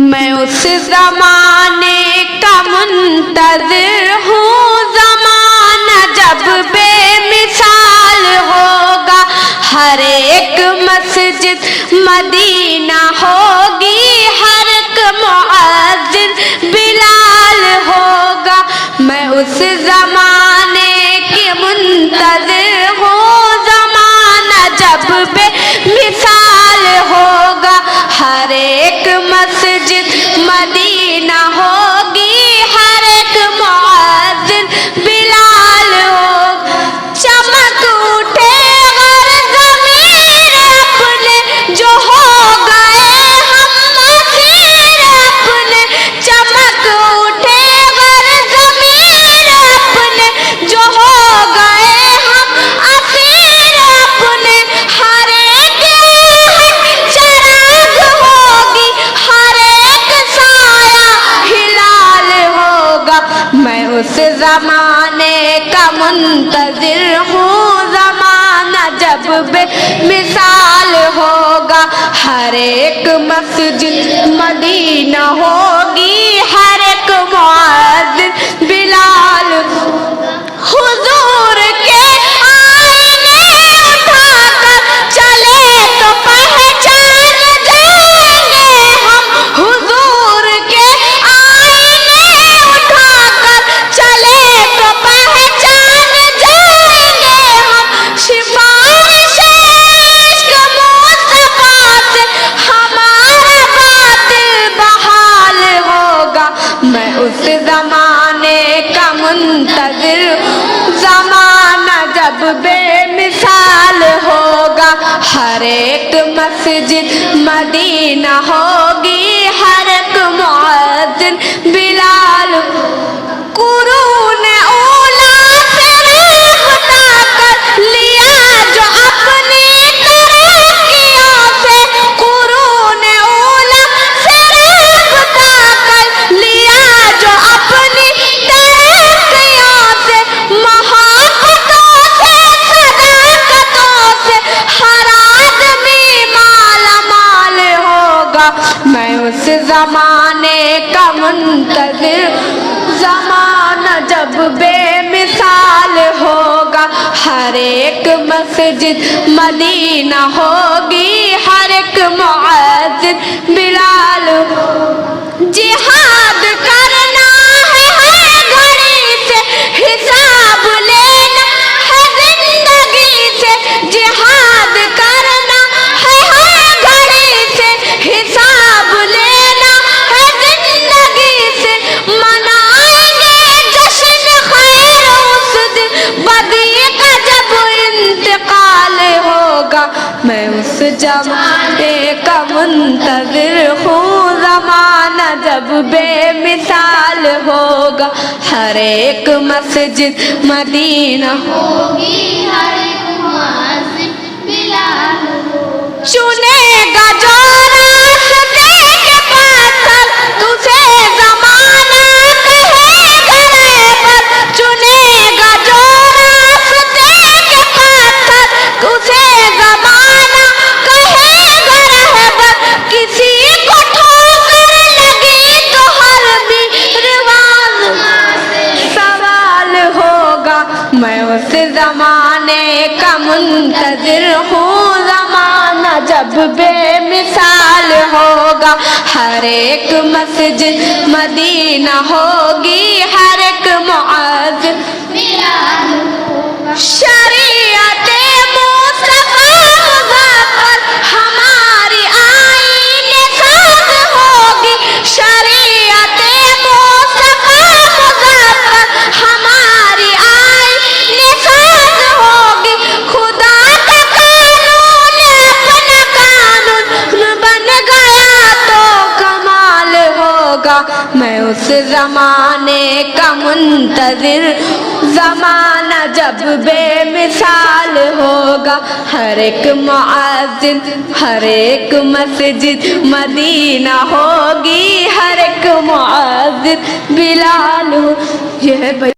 میں اس زمانے کا منتظر ہوں، زمانہ جب بے مثال ہوگا، ہر ایک مسجد مدینہ ہوگی، ہر ایک مؤذن بلال ہوگا۔ میں اس زمانے کی منتظر ہوں، زمانہ جب بے مثال ہوگا، ہر ایک مسجد مدینہ ہوگی، ہر ایک مؤذن بلال ہوگا۔ چمک اٹھے غر ضمیر اپنے، جو ہو گئے ہم اسیر اپنے، چمک اٹھے غر ضمیر اپنے، جو ہو گئے ہم اسیر اپنے۔ ہر ایک چراغ ہوگی، ہر ایک سایہ ہلال ہوگا۔ میں اس زمانے کا منتظر ہوں، زمانہ جب بے مثال ہوگا، ہر ایک مسجد مدینہ ہوگی، ہر ایک مؤذن بلال۔ حضور کے آئینے اٹھا کر چلے تو پہچان جائیں گے ہم، حضور کے آئینے اٹھا کر چلے تو پہچان جائیں گے ہم۔ سفارش عشق مصطفیٰ سے ہمارا باطل بحال ہوگا۔ میں اس زمانے کا منتظر ہوں، زمانہ جب بے مثال ہوگا، ہر ایک مسجد مدینہ ہوگی، ہر ایک مؤذن بلال۔ قرون اولیٰ سے رابطہ کر لیا جو اپنی ترقیوں سے، قرون اولیٰ سے رابطہ کر لیا جو اپنی ترقیوں سے، محبتوں سے صداقتوں سے ہر آدمی مالا مال ہوگا۔ میں اس زمانے کا منتظر، زمانہ جب بے مثال ہوگا، ہر ایک مسجد مدینہ ہوگی، ہر ایک مؤذن بلال۔ جہاد کرنا ہے گھڑی سے، حساب لینا ہے زندگی سے، جہاد کرنا ہے گھڑی سے، حساب لینا ہے زندگی سے۔ منائیں گے جشن خیر اس دن، بدی کا جب انتقال ہوگا۔ میں اس زمانے کا منتظر ہوں، زمانہ جب بے مثال ہوگا، ہر ایک مسجد مدینہ ہوگی، ہر ایک مؤذن بلال ہوگا۔ چنے گا جو راستے کے پتھر، تجھے زمانہ کہے گا رہبر، چنے گا جو راستے کے پتھر، تجھے زمانہ کہے گا رہبر۔ کسی کو ٹھوکر لگی تو ہر میروان سوال ہوگا۔ میں اس زمانے کا منتظر ہوں، زمانہ جب بے مثال ہوگا، ہر ایک مسجد مدینہ ہوگی، ہر ایک مؤذن بلال ہوگا۔ شریعت مصطفیٰ مظفر ہماری آئین ساز ہوگی، شریعت مصطفیٰ مظفر ہماری آئین ساز ہوگی۔ خدا کا قانون اپنا قانون بن گیا تو کمال ہوگا۔ میں اس زمانے کا منتظر، زمانہ جب بے مثال ہوگا، ہر ایک مؤذن، ہر ایک مسجد مدینہ ہوگی، ہر ایک مؤذن بلال۔ یہ ہے